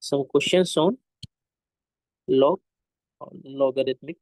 some questions on log or logarithmic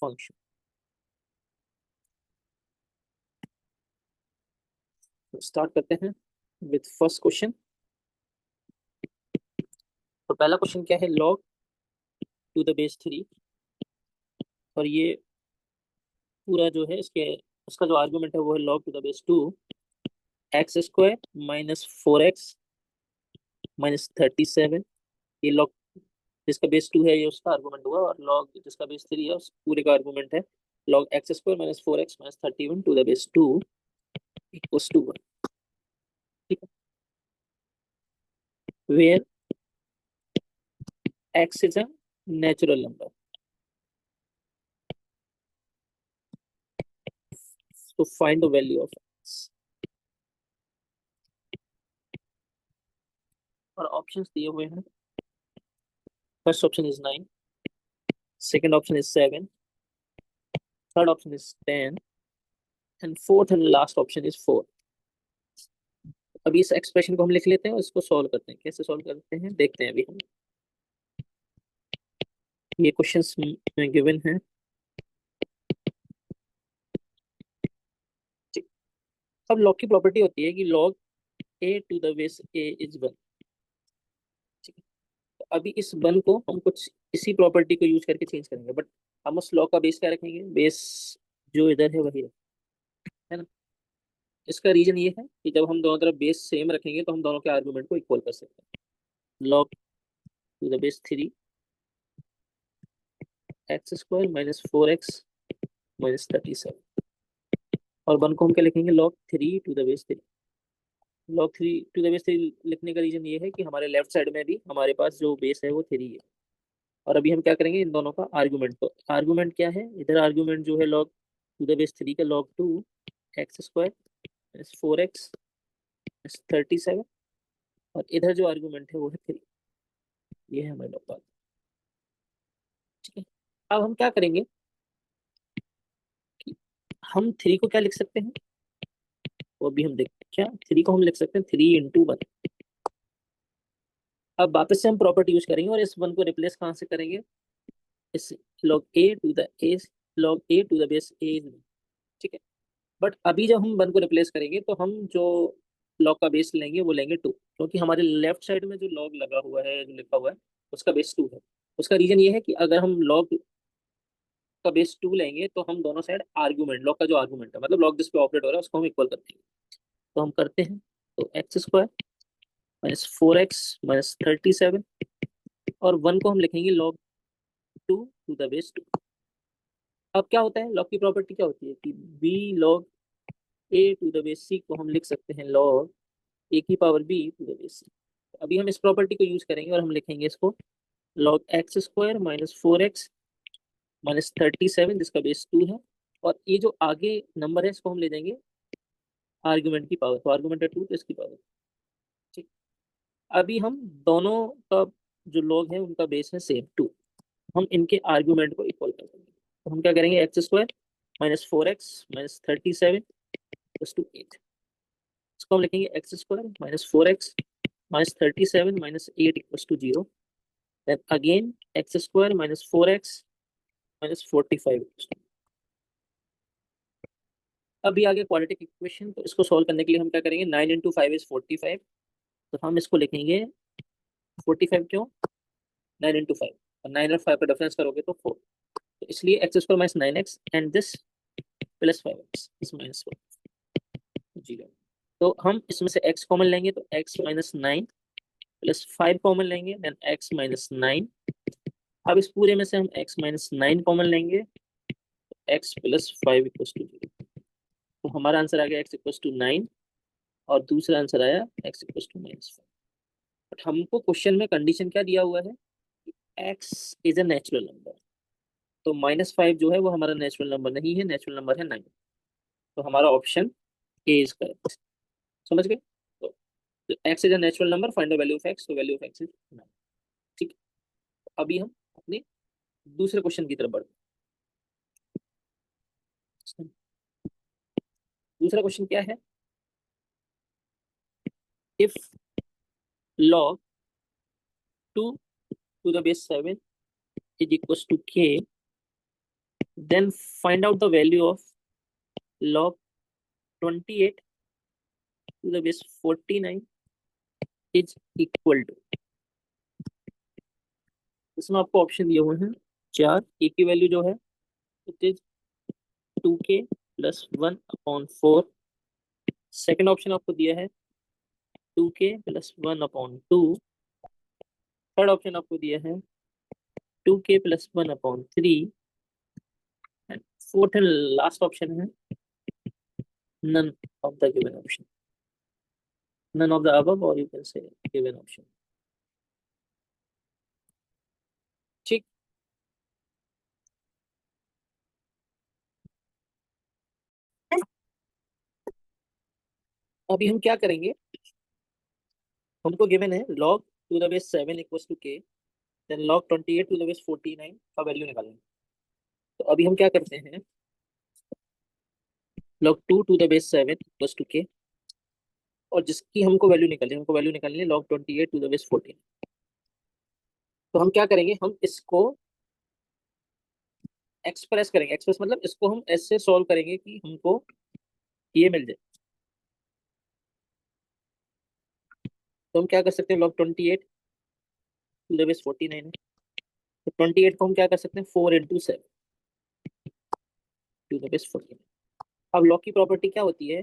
function. तो start करते हैं विथ फर्स्ट क्वेश्चन। तो पहला क्वेश्चन क्या है, log टू द बेस 3। और ये पूरा जो है इसका जो आर्गुमेंट है वो है log to the base 2 x square minus 4x minus 37। ये log जिसका बेस 2 है ये उसका आर्गुमेंट हुआ, और log जिसका बेस 3 है उस पूरे का आर्गुमेंट है log x square minus 4x minus 31 to the base 2 equals to 1। ठीक है, where x is a natural number. So find the value of x. और ऑप्शंस दिए हुए हैं। First option is 9, second option is 7, third option is 10 and fourth and last option is 4। अभी इस expression को हम लिख लेते हैं और इसको सॉल्व करते हैं। कैसे सॉल्व करते हैं देखते हैं अभी हम। ये क्वेश्चंस में गिवन है। अब लॉग की प्रॉपर्टी होती है कि log a to the base a is 1। तो अभी इस 1 को हम कुछ इसी प्रॉपर्टी को यूज करके चेंज करेंगे, बट हम उस लॉग का बेस क्या रखेंगे, बेस जो इधर है वही है ना। इसका रीजन ये है कि जब हम दोनों तरफ बेस सेम रखेंगे तो हम दोनों के आर्गुमेंट को इक्वल कर सकते हैं। log to the base 3 x square minus 4x minus 37। और 1 को हम क्या लिखेंगे, log 3 to the base 3। log 3 to the base 3 लिखने का रीजन ये है कि हमारे लेफ्ट साइड में भी हमारे पास जो बेस है वो 3 है। और अभी हम क्या करेंगे, इन दोनों का आर्गुमेंट। तो आर्गुमेंट क्या है, इधर आर्गुमेंट जो है log टू द बेस 3 का log 2 x square minus 4x minus 37। और इधर जो आर्गुमेंट है वो है 3। ये है हमारे लॉग। ठीक है, अब हम क्या करेंगे कि हम 3 को क्या लिख सकते हैं, वो भी हम देखते हैं। क्या 3 को हम लिख सकते हैं 3 इंटू 1। अब वापस से हम प्रॉपर्टी यूज करेंगे और इस 1 को रिप्लेस कहाँ से करेंगे, इस log a to the a log a to the base a। ठीक है, बट अभी जब हम 1 को रिप्लेस करेंगे तो हम जो log का बेस लेंगे वो लेंगे 2, क्योंकि हमारे लेफ्ट साइड में जो log लगा हुआ है, जो लिखा हुआ है, उसका बेस 2 है। उसका रीजन ये है कि अगर हम log का बेस 2 लेंगे तो हम दोनों साइड आर्गुमेंट, लॉग का जो आर्गुमेंट है मतलब log जिस पे ऑपरेट हो रहा है उसको हम इक्वल करते हैं। तो हम करते हैं, तो x square minus 4x minus 37। और 1 को हम लिखेंगे log 2 टू द बेस 2। अब क्या होता है, लॉग की प्रॉपर्टी क्या होती है कि b log a to the base c को हम लिख सकते हैं log a की power b to the base c। अभी हम इस प्रॉपर्टी को यूज करेंगे और हम लिखेंगे इसको log x square minus 4x minus 37 जिसका बेस 2 है। और ये जो आगे नंबर है इसको हम ले जाएंगे आर्गुमेंट की पावर, तो आर्गुमेंट है 2 तो इसकी पावर। ठीक, अभी हम दोनों का जो log है उनका बेस है सेम 2। हम इनके आर्गुमेंट को इक्वल कर देंगे। तो हम क्या करेंगे, x square minus 4x minus 37 plus 8। इसको हम लिखेंगे x square minus 4x minus 37 minus 8 equals to 0। Then again x square minus 4x minus 45। अभी आगे क्वाड्रेटिक इक्वेशन, तो इसको सॉल्व करने के लिए हम क्या करेंगे, 9 इंटू 5 इज 45। तो हम इसको लिखेंगे 45 क्यों, 9 इंटू 5, और 9 और 5 का डिफरेंस करोगे तो 4। तो इसलिए x square minus 9x and this plus 5x is minus 0। तो हम इसमें से x कॉमन लेंगे तो x माइनस 9 प्लस 5 कॉमन लेंगे देन x माइनस 9। अब इस पूरे में से हम x माइनस 9 कॉमन लेंगे तो x प्लस 5 इक्वल्स टू 0। तो हमारा आंसर आ गया x इक्वल्स टू 9, और दूसरा आंसर आया x equals to minus 5। But हमको क्वेश्चन में कंडीशन क्या दिया हुआ है, x is a natural number. तो माइनस 5 जो है वो हमारा नेचुरल नंबर नहीं है, नेचुरल नंबर है 9। तो हमारा ऑप्शन ए इज करेक्ट। समझ गए। तो x is a natural number, find the value of x, तो वैल्यू ऑफ एक्स इज 9। ठीक है, अभी हम अपने दूसरे क्वेश्चन की तरफ बढ़ते हैं। दूसरा क्वेश्चन क्या है, if log 2 to the base 7 is equals to k, then find out the value of log 28 to the base 49 is equal to। इसमें आपको ऑप्शन दिए हुए हैं चार। ए की वैल्यू जो है it is 2k plus 1/4। Second option आपको दिया है 2k प्लस 1/2। थर्ड ऑप्शन आपको दिया है 2k plus 1/3। And fourth and last option है none of the given option, none of the above, or you can say given option। ठीक। अभी हम क्या करेंगे, हमको गिवन है log to the base 7 equals to k, then log 28 to the base 49 का value निकालेंगे। तो अभी हम क्या करते हैं, log 2 to the base 7 equals to k, और जिसकी हमको वैल्यू निकालनी है, हमको वैल्यू निकालनी है log 28 टू द बेस 14। तो हम क्या करेंगे, हम इसको एक्सप्रेस करेंगे। एक्सप्रेस मतलब इसको हम ऐसे सॉल्व करेंगे कि हमको ये मिल जाए। तो हम क्या कर सकते हैं, log 28 टू द बेस 49 है, तो 28 को हम क्या कर सकते हैं 4 × 7 टू द बेस 14। अब log की प्रॉपर्टी क्या होती है,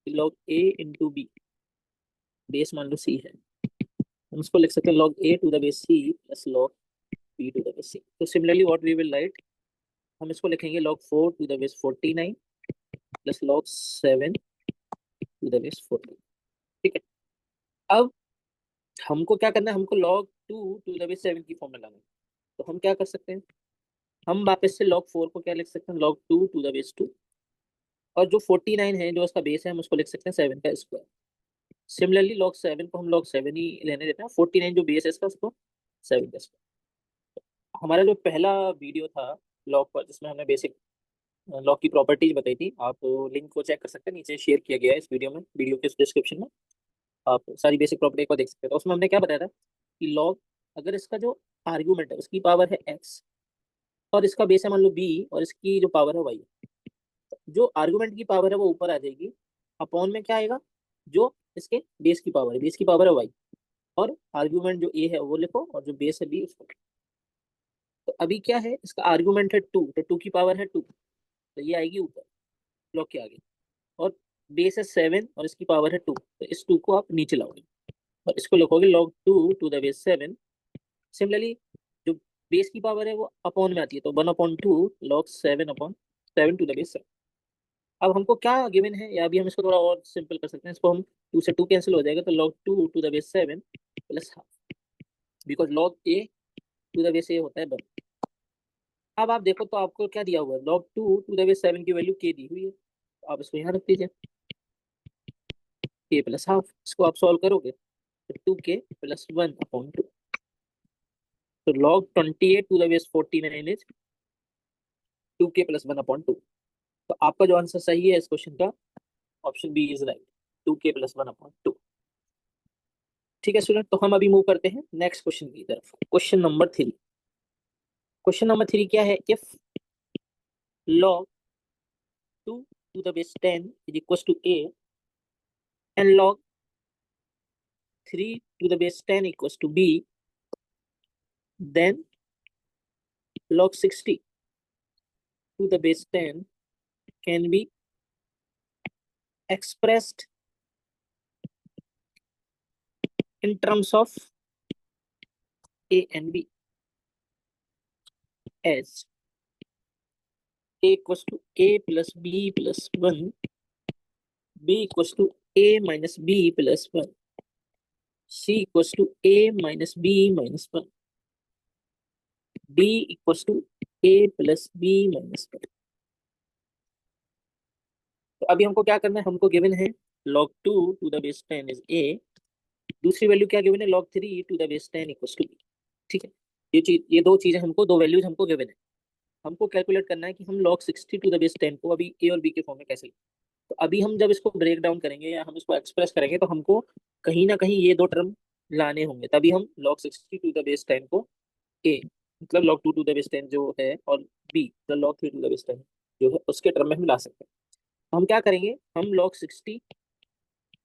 log a into b, base मान लो c है, हम उसको लिख सकते हैं log a to the base c plus log b to the base c। तो similarly what we will write, हम इसको लिखेंगे log 4 to the base 49 plus log 7 to the base 14। ठीक है। अब हमको क्या करना है, हमको log 2 टू द बेस 7 की फॉर्म में लाना है। तो हम क्या कर सकते हैं, हम वापस से log 4 को क्या लिख सकते हैं, log 2 टू द बेस 2, और जो 49 है जो उसका बेस है हम उसको लिख सकते हैं 7 का स्क्वायर। सिमिलरली log 7 को हम log 7 ही लेने देते हैं, 49 जो बेस है इसका उसको 7 का स्क्वायर। हमारा जो पहला वीडियो था लॉग पर, जिसमें हमने बेसिक लॉग की प्रॉपर्टीज बताई थी, आप लिंक को चेक कर सकते हैं, नीचे शेयर किया गया है इस वीडियो में, वीडियो के डिस्क्रिप्शन में आप सारी बेसिक प्रॉपर्टी को देख सकते हैं। तो उसमें हमने क्या बताया था कि लॉग, अगर इसका जो आर्ग्यूमेंट है उसकी पावर है x, और इसका बेस है मान लो b, और इसकी जो पावर है y, जो आर्ग्यूमेंट की पावर है वो ऊपर आ जाएगी, अपॉन में क्या आएगा, जो इसके बेस की पावर है, बेस की पावर है y, और आर्ग्यूमेंट जो a है वो लिखो, और जो बेस है b उसको। तो अभी क्या है, इसका आर्ग्यूमेंट है 2, तो 2 की पावर है 2, तो ये आएगी ऊपर ब्लॉक के आगे, और बेस है 7 और इसकी पावर है 2, तो इस 2 को आप नीचे लाओगे और इसको लिखोगे log 2 to the base 7। Similarly जो बेस की पावर है वो अपॉन में आती है, तो 1/2 log 7/7 टू द बेस 7। अब हमको क्या गिवन है, या अभी हम इसको थोड़ा और सिंपल कर सकते हैं, इसको हम 2 से 2 कैंसिल हो जाएगा, तो log 2 to the base 7 plus half, because log a to the base a होता है 1। अब आप देखो तो आपको क्या दिया हुआ है, log 2 टू द बेस 7 की वैल्यू k दी हुई है, तो आप इसको यहाँ रख दीजिए k प्लस हाफ। इसको आप सॉल्व करोगे तो 2k प्लस 1/2, तो log 28 to the base 49 is 2k plus 1/2। तो आपका जो आंसर सही है इस क्वेश्चन का, option B is right, 2k plus 1/2। ठीक है स्टूडेंट, तो हम अभी मूव करते हैं नेक्स्ट क्वेश्चन की तरफ। Question number 3। क्वेश्चन नंबर 3 क्या है, if log 2 to the base 10 is equal to a, and log 3 to the base 10 equals to b, then log 60 to the base 10 can be expressed in terms of a and b as a equals to a plus b plus 1, b equals to a minus b plus 1, c equals to a minus b minus 1, d equals to a plus b minus 1। तो अभी हमको क्या करना है, हमको given है log 2 to the base 10 is a, दूसरी value क्या गिवन है, log 3 to the base 10 equals to b। ठीक है, ये दो चीजें हमको, दो वैल्यूज हमको गिवन है। हमको कैलकुलेट करना है कि हम log 60 टू द बेस 10 को अभी a और b के फॉर्म में कैसे लिखें। तो अभी हम जब इसको ब्रेक डाउन करेंगे या हम इसको एक्सप्रेस करेंगे, तो हमको कहीं ना कहीं ये दो टर्म लाने होंगे, तभी हम log 60 टू द बेस 10 को ए, मतलब log 2 टू द बेस 10 जो है, और b the log 3 to the base 10 जो है, उसके टर्म में हम ला सकते हैं। तो हम क्या करेंगे, हम log 60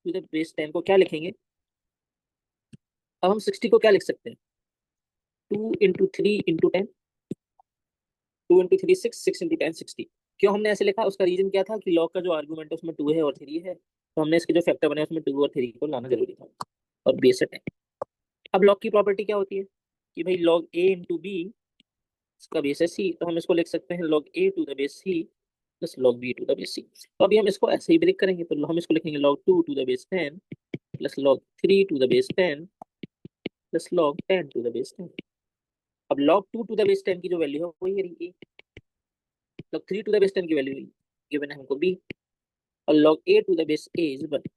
टू द बेस 10 को क्या लिखेंगे, अब हम 60 को क्या लिख सकते हैं, 2 × 3 × 10, 2 × 3 6, 6 × 10 60। क्यों हमने ऐसे लिखा, उसका रीजन क्या था कि log का जो आर्गुमेंट है उसमें 2 है और 3 है, तो हमने इसके जो फैक्टर बने उसमें 2 और 3 को लाना जरूरी था, और बेस है 10। अब log की प्रॉपर्टी क्या होती है कि भाई log a इंटू बी, इसका बेस है सी, तो हम इसको लिख सकते हैं log a to the base C plus log b to the base C. तो अभी हम इसको ऐसे ही ब्रेक करेंगे, तो हम इसको लिखेंगे log 2 to the base 10 plus log 3 to the base 10 plus log 10 to the base 10। अब log 2 टू द बेस 10 की जो वैल्यू है वही है a, log 3 to the base 10 की वैल्यू गिवन है हमको b, और log a to the base a is 1।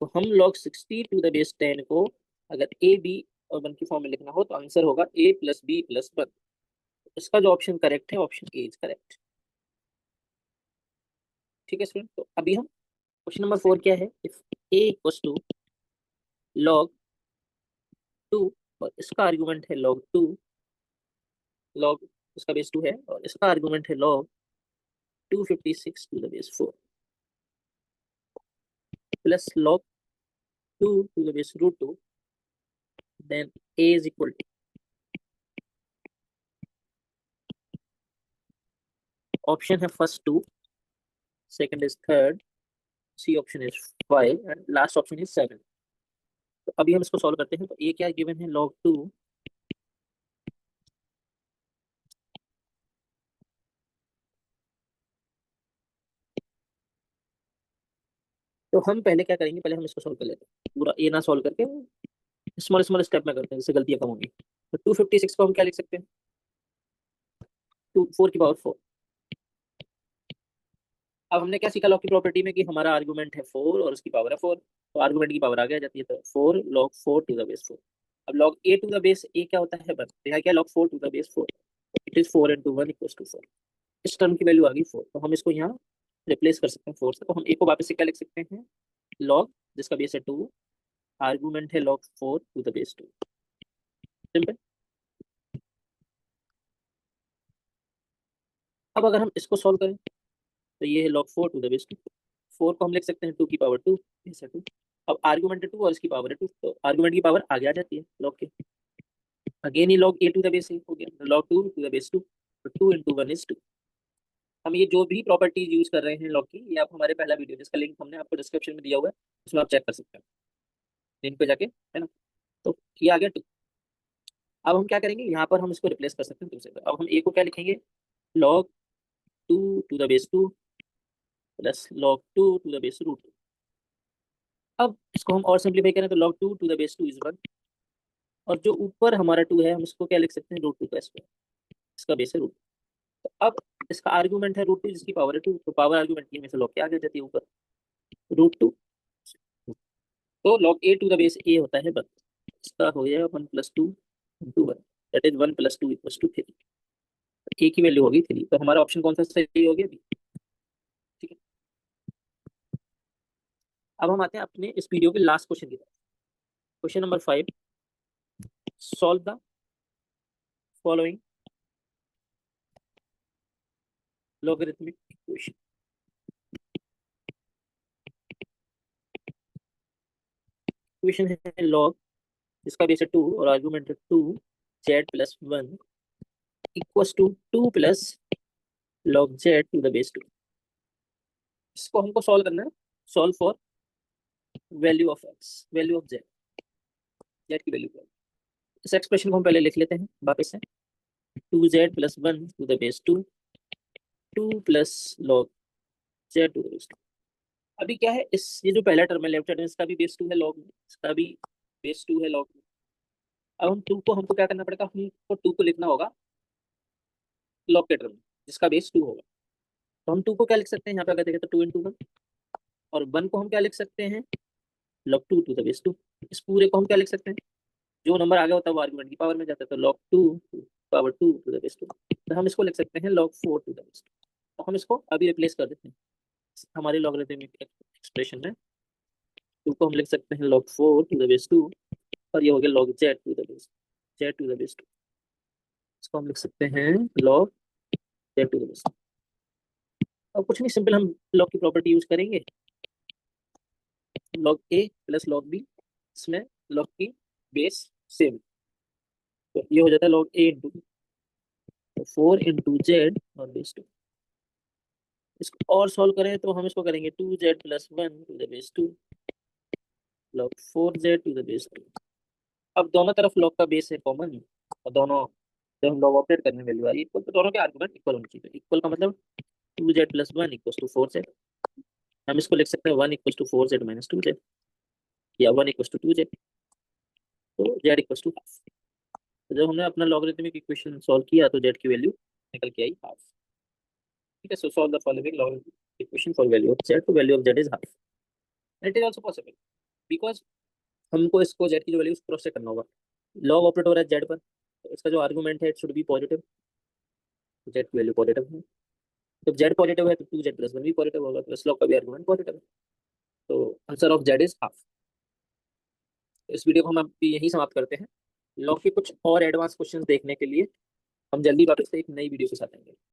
तो हम log 60 टू द बेस 10 को अगर a b और 1 की फॉर्म में लिखना हो तो आंसर होगा a प्लस b प्लस 1। इसका जो ऑप्शन करेक्ट है, ऑप्शन ए इज करेक्ट। ठीक है स्टूडेंट, तो अभी हम क्वेश्चन नंबर 4 क्या है, if a equals to log 2, और इसका आर्गुमेंट है log 2, log इसका बेस 2 है और इसका आर्गुमेंट है log 256 to the base 4 plus log 2 to the base root 2, then a is equal to, option है first 2, second is third, C option is 5 and last option is 7। तो अभी हम इसको सॉल्व करते हैं, तो a क्या गिवन है log 2, तो हम पहले क्या करेंगे, पहले हम इसको सॉल्व कर लेते हैं, पूरा ए ना सॉल्व करके स्मॉल स्मॉल स्टेप में करते हैं, जिससे गलतियां कम होंगी। तो 256 को हम क्या लिख सकते हैं, 4 की पावर 4। अब हमने क्या सीखा लॉग की प्रॉपर्टी में कि हमारा आर्गुमेंट है 4 और उसकी पावर है 4, तो आर्गुमेंट की पावर आगे आ जाती है, तो 4 log 4 टू द बेस 4। अब log a to the base a क्या होता है, बस यहाँ क्या log 4 to the base 4, it is 4 × 1 = 4। इस टर्म की वैल्यू आ गई 4, तो हम इसको यहाँ रिप्लेस कर सकते हैं 4 से, तो हम a को वापस से क्या लिख सकते हैं, log जिसका बेस है 2, आर्गुमेंट है log 4 to the base 2, simple. अब अगर हम इसको सॉल्व करें तो ये है log 4 टू द बेस 2, 4 को हम लिख सकते हैं 2 की पावर 2, बेस है 2। अब आर्गुमेंट है 2 और इसकी पावर है 2, तो आर्गुमेंट की पावर आगे आ जाती है log के, अगेन ही log a to the base a हो गया, log 2 टू द बेस 2, तो 2 × 1 = 2। हम ये जो भी प्रॉपर्टीज यूज कर रहे हैं log की, ये आप हमारे पहला वीडियो जिसका लिंक हमने आपको डिस्क्रिप्शन में दिया हुआ है, उसमें आप चेक कर सकते हैं लिंक पे जाके, है ना। तो ये आ गया 2। अब हम क्या करेंगे, यहाँ पर हम इसको रिप्लेस कर सकते हैं 2 से, तो अब हम a को क्या लिखेंगे, log 2 to the base 2 plus log 2 to the base root 2। अब इसको हम और सिंप्लीफाई करें तो log 2 to the base 2 is 1, और जो ऊपर हमारा 2 है हम इसको क्या लिख सकते हैं, रूट 2 का स्क्वायर, इसका बेस है रूट। तो अब इसका आर्गुमेंट है रूट 2 जिसकी पावर है 2, तो पावर आर्गुमेंट की हमेशा log के आगे जाती है ऊपर, रूट 2। तो log a to the base a होता है 1, इसका हो जाएगा 1 + 2 × 1, दैट इज 1 + 2 = 3। a की वैल्यू होगी 3, तो हमारा ऑप्शन कौन सा सही हो गया, B। ठीक है, अब हम आते हैं अपने इस वीडियो के लास्ट क्वेश्चन की तरफ। Question number 5, solve the following logarithmic equation. Equation है log जिसका बेस है 2 और आर्गुमेंट है 2 z + 1 = 2 plus log z to the base 2। इसको हमको सॉल्व करना है, solve for value of x, value of z, z की वैल्यू। इस एक्सप्रेशन को हम पहले लिख लेते हैं वापस से, 2z + 1 to the base 2, 2 plus log z to the base 2। अभी क्या है, इस ये जो पहला टर्म है लेफ्ट हैंड में, इसका भी बेस 2 है log में, इसका भी बेस 2 है log में। अब हम 2 को हमको क्या करना पड़ेगा, हमको 2 को लिखना होगा log के टर्म में जिसका बेस 2 होगा। तो हम 2 को क्या लिख सकते हैं, यहाँ पे अगर देखें तो 2 × 1, और 1 को हम क्या लिख सकते हैं, log 2 टू द बेस 2। इस पूरे को हम क्या लिख सकते हैं, जो नंबर आगे होता है वो आर्गुमेंट की पावर में जाता है, तो log 2 power 2 to the base 2। तो हम इसको लिख सकते हैं log 4 टू द बेस 2। तो हम इसको अभी रिप्लेस कर देते हैं हमारे लॉगरिथमिक एक्सप्रेशन में, टू को हम लिख सकते हैं log 4 टू द बेस 2, और ये हो गया log z to the base z to the base 2। इसको हम लिख सकते हैं log z to the base. अब कुछ नहीं, सिंपल हम log की प्रॉपर्टी यूज करेंगे, log a plus log b, इसमें log की बेस सेम, तो ये हो जाता है log a into 4 into z और बेस 2। इसको और सॉल्व करें तो हम इसको करेंगे 2z+1 to the base 2 log 4z to the base 2। अब दोनों तरफ log का बेस है कॉमन, और दोनों जब हम log ऑपरेट करने वैल्यू आई इक्वल, तो दोनों के आर्गुमेंट इक्वल होनी चाहिए। इक्वल का मतलब 2z+1 = 4z। हम इसको लिख सकते हैं 1 = 4z-2z, या 1 = 2z, तो z = 1/2। तो जब हमने अपना लॉगरिथमिक इक्वेशन सॉल्व किया तो z की वैल्यू निकल के आई हाफ। ठीक है, सो solve the following logarithmic equation for value of z, तो value of z is half. It is also possible because हमको इसको z की जो वैल्यू क्रॉस चेक करना होगा। लॉग ऑपरेट हो रहा है z पर, तो इसका जो आर्गुमेंट है it should be positive, z की वैल्यू पॉजिटिव है। तो z पॉजिटिव है तो 2z+1 भी पॉजिटिव होगा, प्लस लॉग का भी आर्गुमेंट पॉजिटिव है, तो answer of z is half. इस वीडियो को हम अभी यही समाप्त करते हैं। लॉग के कुछ और एडवांस क्वेश्चंस देखने के लिए हम जल्दी वापस से एक नई वीडियो के साथ आएंगे।